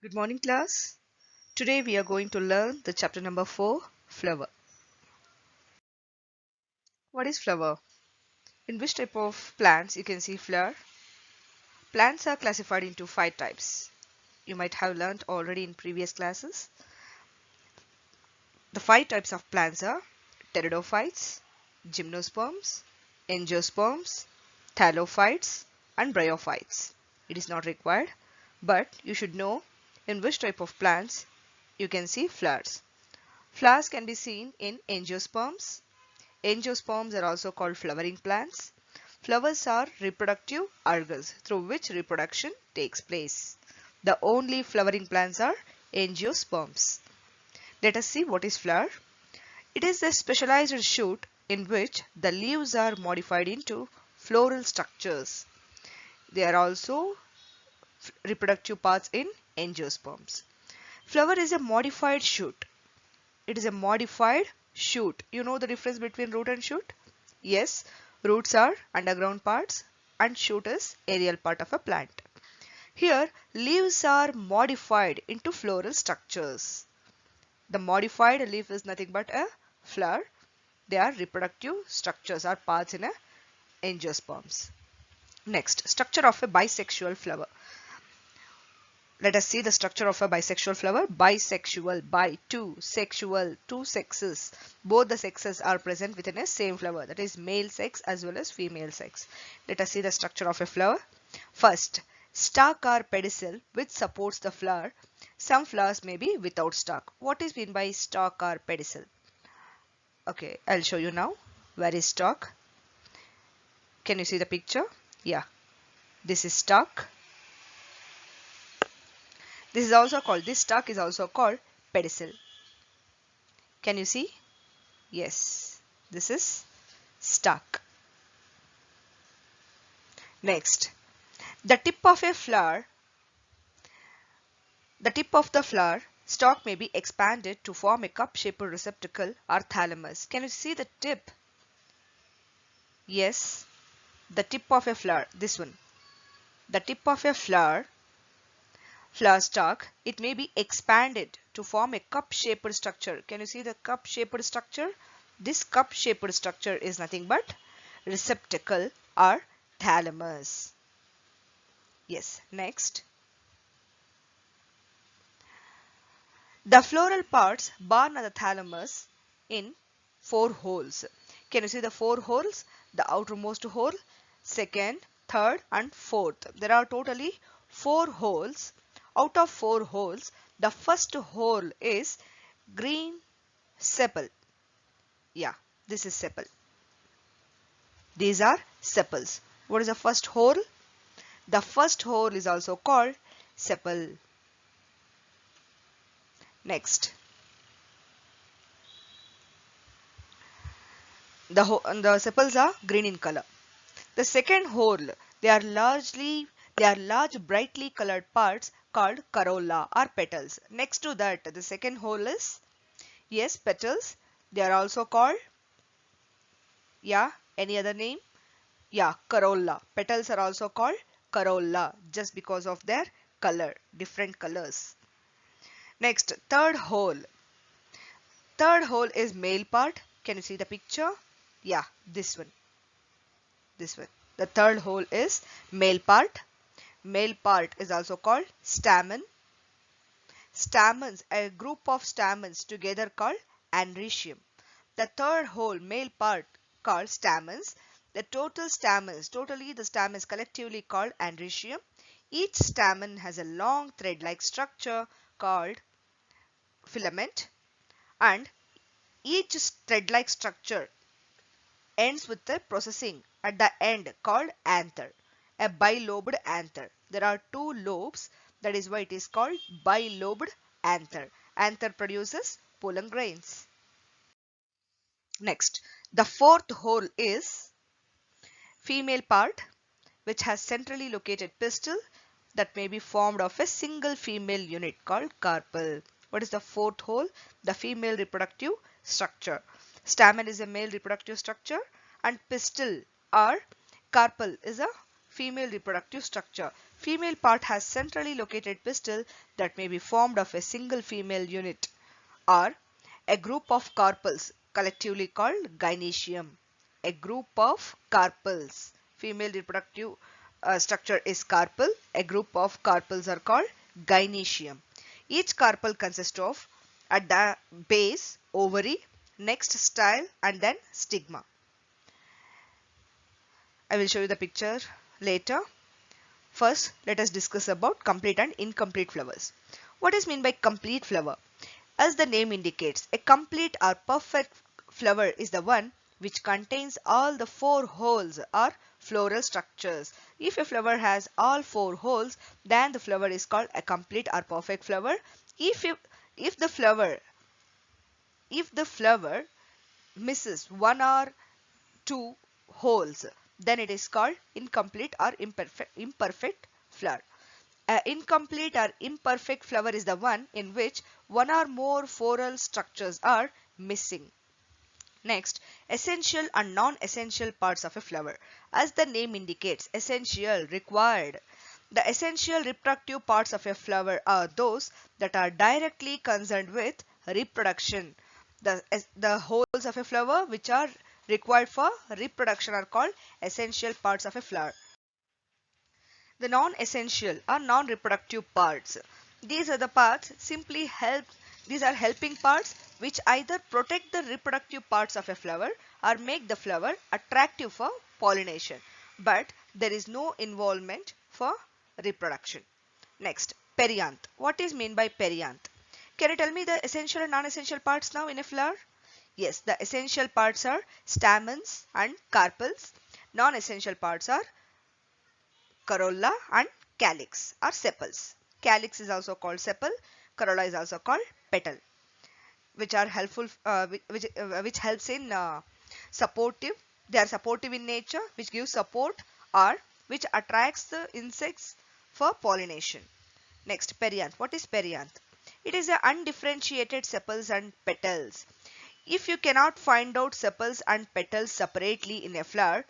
Good morning, class. Today we are going to learn the chapter number 4, flower. What is flower? In which type of plants you can see flower? Plants are classified into 5 types. You might have learned already in previous classes. The 5 types of plants are pteridophytes, gymnosperms, angiosperms, thallophytes, and bryophytes. It is not required, but you should know in which type of plants you can see flowers. Flowers can be seen in angiosperms. Angiosperms are also called flowering plants. Flowers are reproductive organs through which reproduction takes place. The only flowering plants are angiosperms. Let us see what is flower. It is a specialized shoot in which the leaves are modified into floral structures. They are also reproductive parts in angiosperms. Flower is a modified shoot. It is a modified shoot. You know the difference between root and shoot? Yes, roots are underground parts and shoot is aerial part of a plant. Here, leaves are modified into floral structures. The modified leaf is nothing but a flower. They are reproductive structures or parts in a angiosperms. Next, structure of a bisexual flower. Let us see the structure of a bisexual flower. Bisexual, bi, two, sexual, two sexes. Both the sexes are present within a same flower. That is male sex as well as female sex. Let us see the structure of a flower. First, stalk or pedicel which supports the flower. Some flowers may be without stalk. What is meant by stalk or pedicel? Okay, I'll show you now. Where is stalk? Can you see the picture? Yeah, this is stalk. This stalk is also called pedicel. Can you see? Yes, this is stalk. Next, the tip of a flower, the tip of the flower stalk may be expanded to form a cup-shaped receptacle or thalamus. Can you see the tip? Yes, the tip of a flower, this one. The tip of a flower stalk, it may be expanded to form a cup-shaped structure. Can you see the cup-shaped structure? This cup-shaped structure is nothing but receptacle or thalamus. Yes, next. The floral parts borne at the thalamus in 4 holes. Can you see the 4 holes? The outermost hole, second, third and fourth. There are totally 4 holes. Out of 4 holes, the first hole is green sepal. Yeah, this is sepal. These are sepals. What is the first hole? The first hole is also called sepal. Next. The sepals are green in color. The second hole, they are large brightly colored parts called corolla or petals. Next to that, the second hole is, yes, petals. They are also called, yeah, any other name? Yeah, corolla. Petals are also called corolla just because of their color, different colors. Next, third hole. Third hole is male part. Can you see the picture? Yeah, this one. This one. The third hole is male part. Male part is also called stamen. Stamens, a group of stamens together called androecium. The third hole, male part, called stamens. Totally the stamens collectively called androecium. Each stamen has a long thread-like structure called filament, and each thread-like structure ends with a processing at the end called anther, a bilobed anther. There are 2 lobes, that is why it is called bilobed anther. Anther produces pollen grains. Next, the fourth hole is female part which has centrally located pistil that may be formed of a single female unit called carpel. What is the fourth hole? The female reproductive structure. Stamen is a male reproductive structure and pistil or carpel is a female reproductive structure. Female part has centrally located pistil that may be formed of a single female unit or a group of carpels collectively called gynoecium. A group of carpels. Female reproductive structure is carpel. A group of carpels are called gynoecium. Each carpel consists of at the base ovary, next style and then stigma. I will show you the picture later. First, let us discuss about complete and incomplete flowers. What is meant by complete flower? As the name indicates, a complete or perfect flower is the one which contains all the 4 holes or floral structures. If a flower has all 4 holes, then the flower is called a complete or perfect flower. If the flower misses 1 or 2 holes, then it is called incomplete or imperfect flower. An incomplete or imperfect flower is the one in which 1 or more floral structures are missing. Next, essential and non-essential parts of a flower. As the name indicates, essential, required. The essential reproductive parts of a flower are those that are directly concerned with reproduction. The holes of a flower which are required for reproduction are called essential parts of a flower. The non-essential or non-reproductive parts. These are the parts these are helping parts which either protect the reproductive parts of a flower or make the flower attractive for pollination. But there is no involvement for reproduction. Next, perianth. What is meant by perianth? Can you tell me the essential and non-essential parts now in a flower? Yes, the essential parts are stamens and carpels. Non-essential parts are corolla and calyx or sepals. Calyx is also called sepal. Corolla is also called petal, which are helpful, which helps in supportive. They are supportive in nature, which gives support or which attracts the insects for pollination. Next, perianth. What is perianth? It is the undifferentiated sepals and petals. If you cannot find out sepals and petals separately in a flower,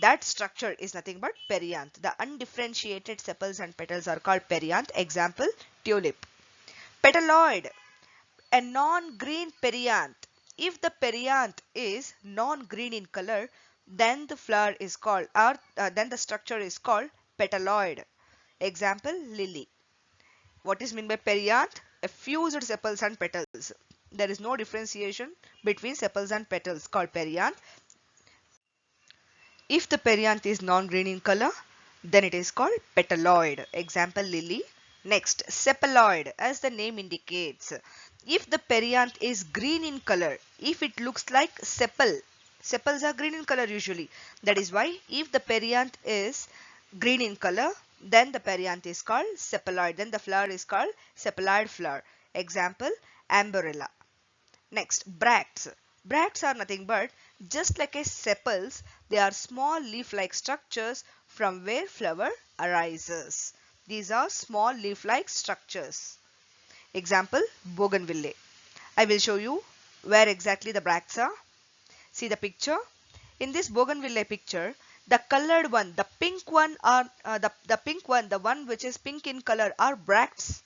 that structure is nothing but perianth. The undifferentiated sepals and petals are called perianth. Example, tulip. Petaloid, a non-green perianth. If the perianth is non-green in color, then the flower is called, then the structure is called petaloid. Example, lily. What is meant by perianth? A fused sepals and petals. There is no differentiation between sepals and petals called perianth. If the perianth is non-green in color, then it is called petaloid. Example, lily. Next, cephaloid, as the name indicates. If the perianth is green in color, if it looks like sepal, sepals are green in color usually. That is why if the perianth is green in color, then the perianth is called cephaloid. Then the flower is called cephaloid flower. Example, amborella. Next, bracts. Bracts are nothing but just like a sepals, they are small leaf-like structures from where flower arises. These are small leaf-like structures. Example, bougainvillea. I will show you where exactly the bracts are. See the picture. In this bougainvillea picture, the colored one, the pink one, are the one which is pink in color are bracts.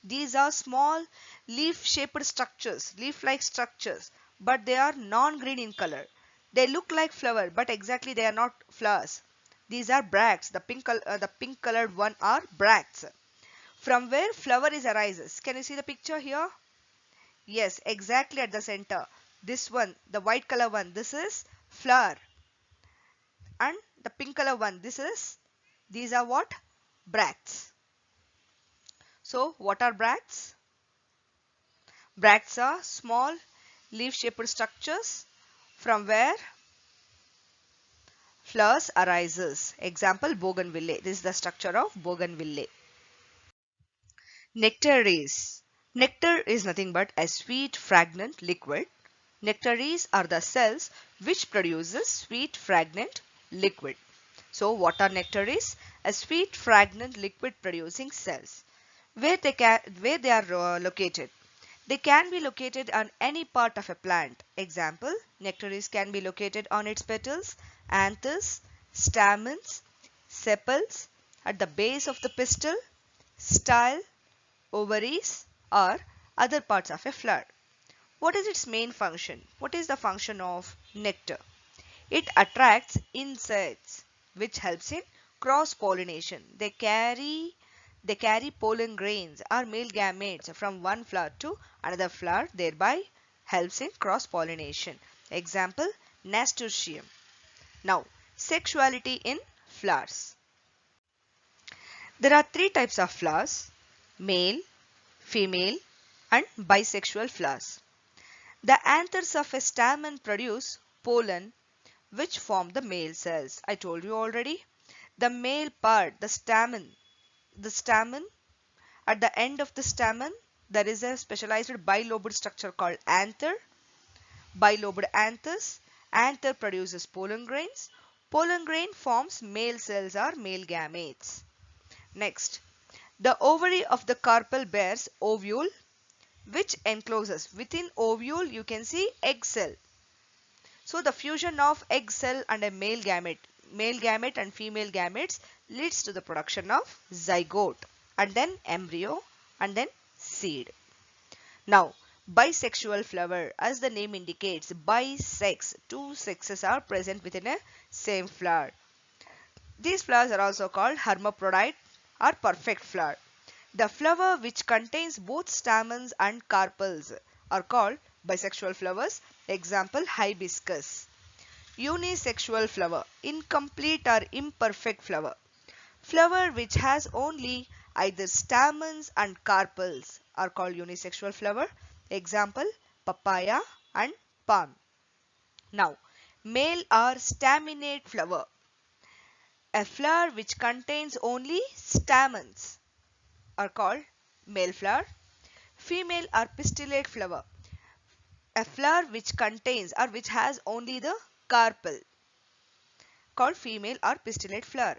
These are small leaf-shaped structures, leaf-like structures, but they are non-green in color. They look like flower, but exactly they are not flowers. These are bracts. The pink colored one are bracts. From where flower is arises. Can you see the picture here? Yes, exactly at the center. This one, the white color one, this is flower. And the pink color one, these are what? Bracts. So, what are bracts? Bracts are small leaf-shaped structures from where flowers arises. Example, bougainvillea. This is the structure of bougainvillea. Nectaries. Nectar is nothing but a sweet fragrant liquid. Nectaries are the cells which produces sweet fragrant liquid. So what are nectaries? A sweet fragrant liquid producing cells. Where they are located? They can be located on any part of a plant. Example, nectaries can be located on its petals, anthers, stamens, sepals at the base of the pistil, style, ovaries, or other parts of a flower. What is its main function? What is the function of nectar? It attracts insects, which helps in cross-pollination. They carry pollen grains or male gametes from one flower to another flower, thereby helps in cross-pollination. Example, nasturtium. Now, sexuality in flowers. There are three types of flowers: male, female, and bisexual flowers. The anthers of a stamen produce pollen which form the male cells. I told you already. The male part, the stamen, at the end of the stamen, there is a specialized bilobed structure called anther. Bilobed anthers. Anther produces pollen grains. Pollen grain forms male cells or male gametes. Next, the ovary of the carpel bears ovule, which encloses. Within ovule, you can see egg cell. So the fusion of egg cell and a male gamete and female gametes leads to the production of zygote, and then embryo, and then seed. Now, bisexual flower, as the name indicates, bisex, two sexes are present within a same flower. These flowers are also called hermaphrodite or perfect flower. The flower which contains both stamens and carpels are called bisexual flowers. Example, hibiscus. Unisexual flower, incomplete or imperfect flower. Flower which has only either stamens and carpels are called unisexual flower. Example, papaya and palm. Now, male or staminate flower. A flower which contains only stamens are called male flower. Female or pistillate flower. A flower which contains or which has only the carpel, called female or pistillate flower.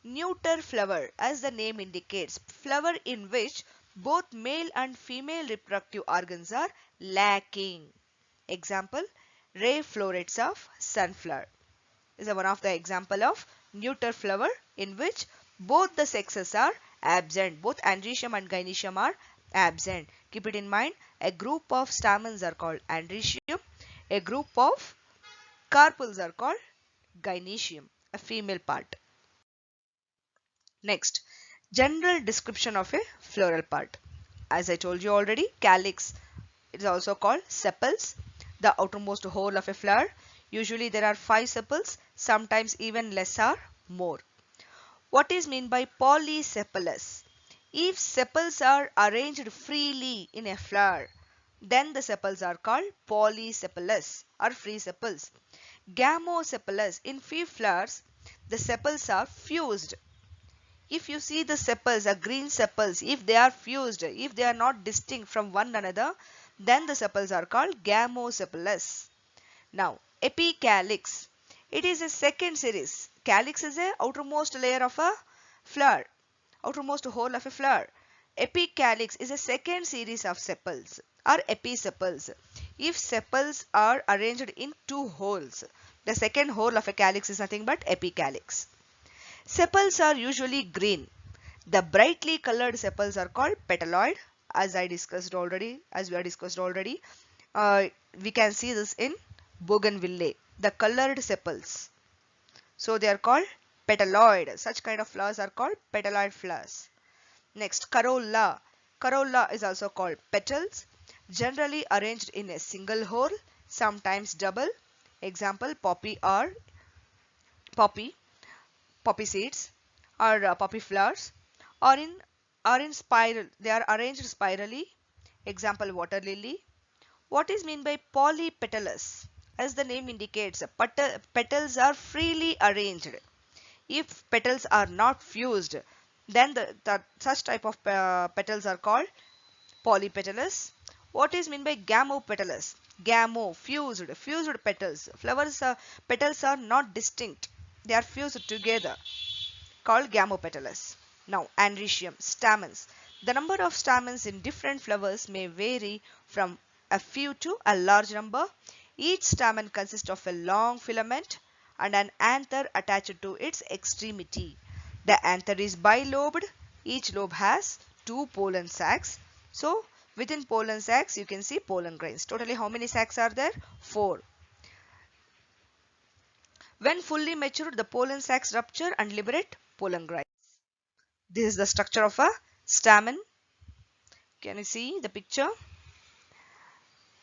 Neuter flower, as the name indicates, flower in which both male and female reproductive organs are lacking. Example, ray florets of sunflower is one of the example of neuter flower in which both the sexes are absent. Both androecium and gynoecium are absent. Keep it in mind, a group of stamens are called androecium, a group of carpels are called gynoecium, a female part. Next, general description of a floral part. As I told you already, calyx, it is also called sepals, the outermost hole of a flower. Usually there are 5 sepals, sometimes even less or more. What is meant by polysepalous? If sepals are arranged freely in a flower, then the sepals are called polysepalous or free sepals. Gamosepalous, in few flowers, the sepals are fused. If you see the sepals, green sepals, if they are fused, if they are not distinct from one another, then the sepals are called gamosepalous. Now, epicalyx. It is a second series. Calyx is a outermost layer of a flower, outermost hole of a flower. Epicalyx is a second series of sepals or episepals. If sepals are arranged in 2 holes, the second hole of a calyx is nothing but epicalyx. Sepals are usually green. The brightly colored sepals are called petaloid, as we discussed already. We can see this in bougainvillea, the colored sepals. So they are called petaloid. Such kind of flowers are called petaloid flowers. Next, corolla. Corolla is also called petals, generally arranged in a single hole, sometimes double. Example, poppy seeds or poppy flowers, or in spiral. They are arranged spirally. Example, water lily. What is meant by polypetalous? As the name indicates, petals are freely arranged. If petals are not fused, then such type of petals are called polypetalous. What is meant by gamopetalous? Gamo, fused petals. Petals are not distinct. They are fused together, called gamopetalous. Now, androecium, stamens. The number of stamens in different flowers may vary from a few to a large number. Each stamen consists of a long filament and an anther attached to its extremity. The anther is bilobed. Each lobe has 2 pollen sacs. So within pollen sacs you can see pollen grains. Totally how many sacs are there? 4. When fully matured, the pollen sacs rupture and liberate pollen grains. This is the structure of a stamen. Can you see the picture?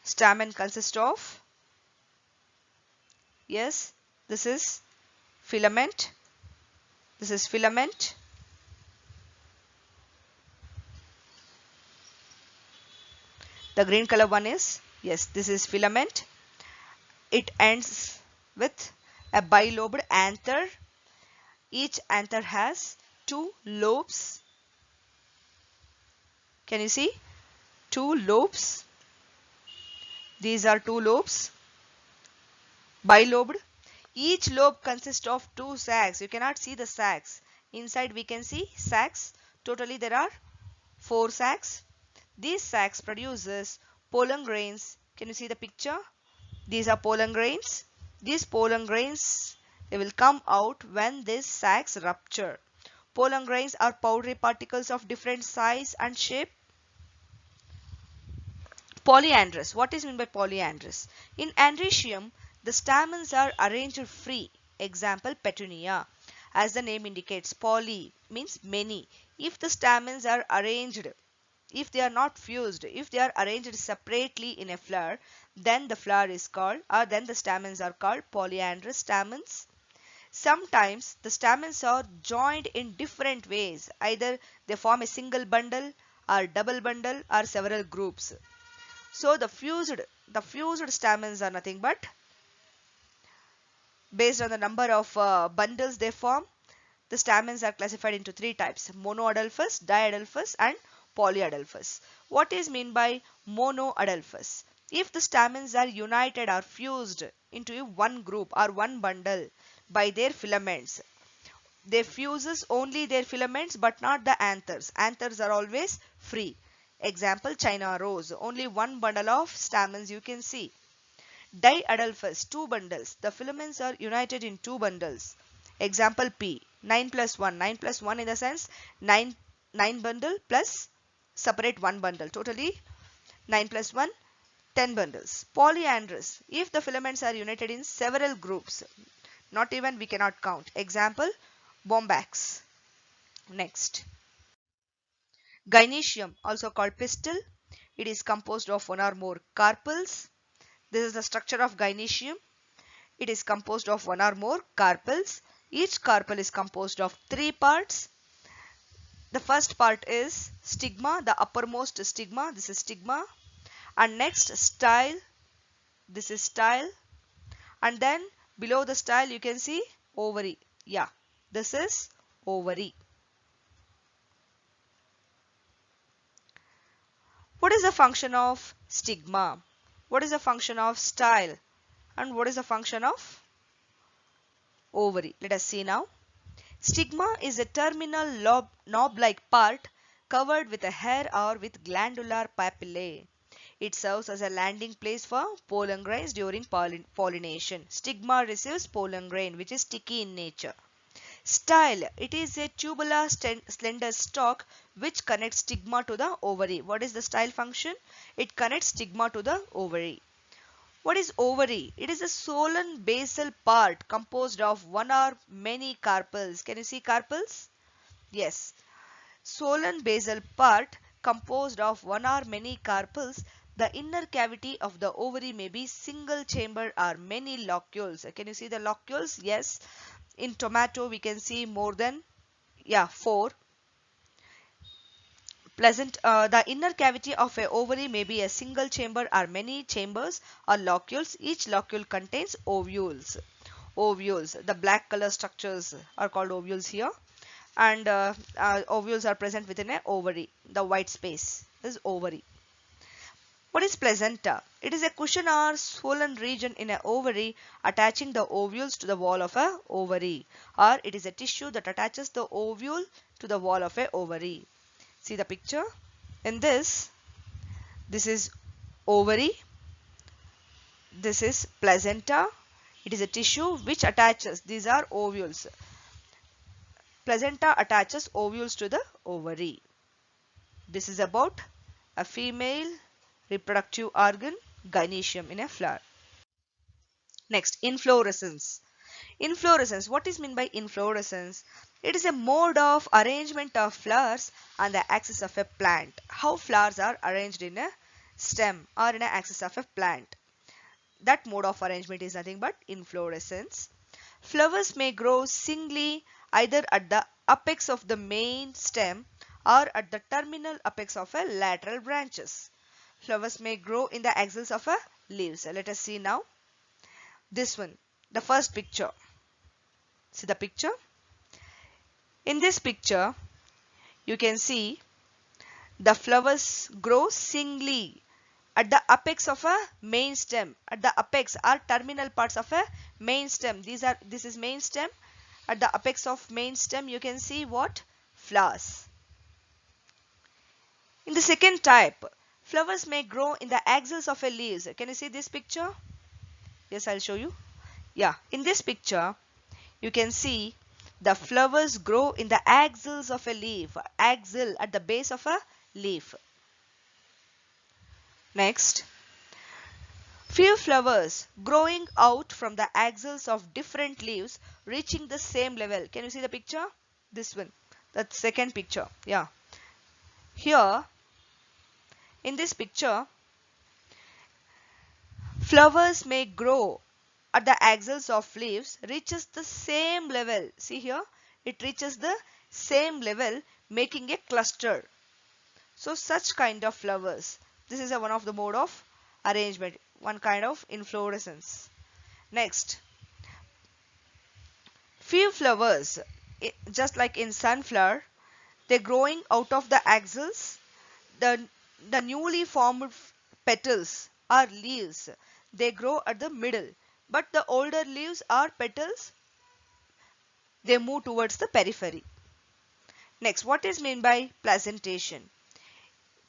Stamen consists of, yes, this is filament. This is filament. The green color one is, yes, this is filament. It ends with a bilobed anther. Each anther has 2 lobes. Can you see? 2 lobes. These are 2 lobes. Bilobed. Each lobe consists of 2 sacs. You cannot see the sacs. Inside we can see sacs. Totally there are 4 sacs. These sacs produces pollen grains. Can you see the picture? These are pollen grains. These pollen grains, they will come out when these sacs rupture. Pollen grains are powdery particles of different size and shape. Polyandrous. What is meant by polyandrous? In androecium, the stamens are arranged free. Example, petunia. As the name indicates, poly means many. If the stamens are arranged, if they are not fused, if they are arranged separately in a flower, then the flower is called, or then the stamens are called polyandrous stamens. Sometimes the stamens are joined in different ways. Either they form a single bundle or double bundle or several groups. So the fused stamens are nothing but based on the number of bundles they form. The stamens are classified into 3 types: monoadelphous, diadelphous and polyadelphous. What is meant by monoadelphous? If the stamens are united or fused into one group or one bundle by their filaments, they fuses only their filaments but not the anthers. Anthers are always free. Example, China rose, only one bundle of stamens you can see. Diadelphous, 2 bundles. The filaments are united in 2 bundles. Example P, 9 plus 1. 9 plus 1 in the sense 9 bundle plus separate 1 bundle. Totally 9 plus 1, 10 bundles. Polyandrous, if the filaments are united in several groups. Not even we cannot count. Example, bombax. Next. Gynoecium, also called pistil. It is composed of 1 or more carpels. This is the structure of gynoecium. It is composed of 1 or more carpels. Each carpel is composed of 3 parts. The first part is stigma, the uppermost stigma. This is stigma. And next, style. This is style. And then below the style you can see ovary. Yeah, this is ovary. What is the function of stigma? What is the function of style? And what is the function of ovary? Let us see now. Stigma is a terminal knob-like part covered with a hair or with glandular papillae. It serves as a landing place for pollen grains during pollination. Stigma receives pollen grain which is sticky in nature. Style. It is a tubular slender stalk which connects stigma to the ovary. What is the style function? It connects stigma to the ovary. What is ovary? It is a swollen basal part composed of 1 or many carpels. Can you see carpels? Yes. Swollen basal part composed of 1 or many carpels. The inner cavity of the ovary may be single chamber or many locules. Can you see the locules? Yes. In tomato we can see more than 4. The inner cavity of a ovary may be a single chamber or many chambers or locules. Each locule contains ovules. Ovules, the black color structures are called ovules here, and ovules are present within an ovary. The white space is ovary. What is placenta? It is a cushion or swollen region in an ovary attaching the ovules to the wall of a ovary, or it is a tissue that attaches the ovule to the wall of a ovary. See the picture. In this is ovary. This is placenta. It is a tissue which attaches. These are ovules. placenta attaches ovules to the ovary. This is about a female reproductive organ, gynoecium in a flower. Next, inflorescence. Inflorescence. What is meant by inflorescence? It is a mode of arrangement of flowers on the axis of a plant. How flowers are arranged in a stem or in an axis of a plant. That mode of arrangement is nothing but inflorescence. Flowers may grow singly either at the apex of the main stem or at the terminal apex of a lateral branches. Flowers may grow in the axils of a leaves. Let us see now. This one, the first picture. See the picture? In this picture, you can see the flowers grow singly at the apex of a main stem. At the apex are terminal parts of a main stem. This is main stem. At the apex of main stem, you can see what? Flowers. In the second type, flowers may grow in the axils of a leaves. Can you see this picture? Yes, I'll show you. Yeah, in this picture, you can see the flowers grow in the axils of a leaf. Axil at the base of a leaf. Next, few flowers growing out from the axils of different leaves reaching the same level. Can you see the picture? This one, that second picture. Yeah. Here, in this picture, flowers may grow at the axils of leaves reaches the same level. See here, it reaches the same level making a cluster. So such kind of flowers. This is one of the mode of arrangement, one kind of inflorescence. Next, few flowers, just like in sunflower, they're growing out of the axils. The newly formed petals or leaves, they grow at the middle, but the older leaves or petals, they move towards the periphery. Next, what is meant by placentation?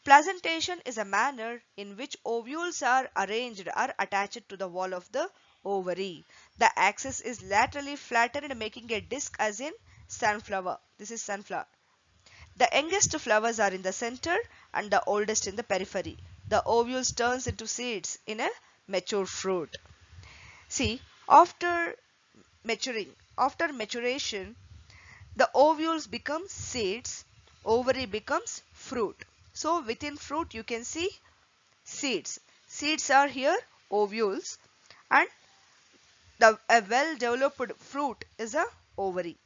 Placentation is a manner in which ovules are arranged or attached to the wall of the ovary. The axis is laterally flattened making a disc as in sunflower. This is sunflower. The youngest flowers are in the center and the oldest in the periphery. The ovules turns into seeds in a mature fruit. See, after maturation, the ovules become seeds, ovary becomes fruit. So within fruit you can see seeds. Seeds are here ovules, and a well developed fruit is a ovary.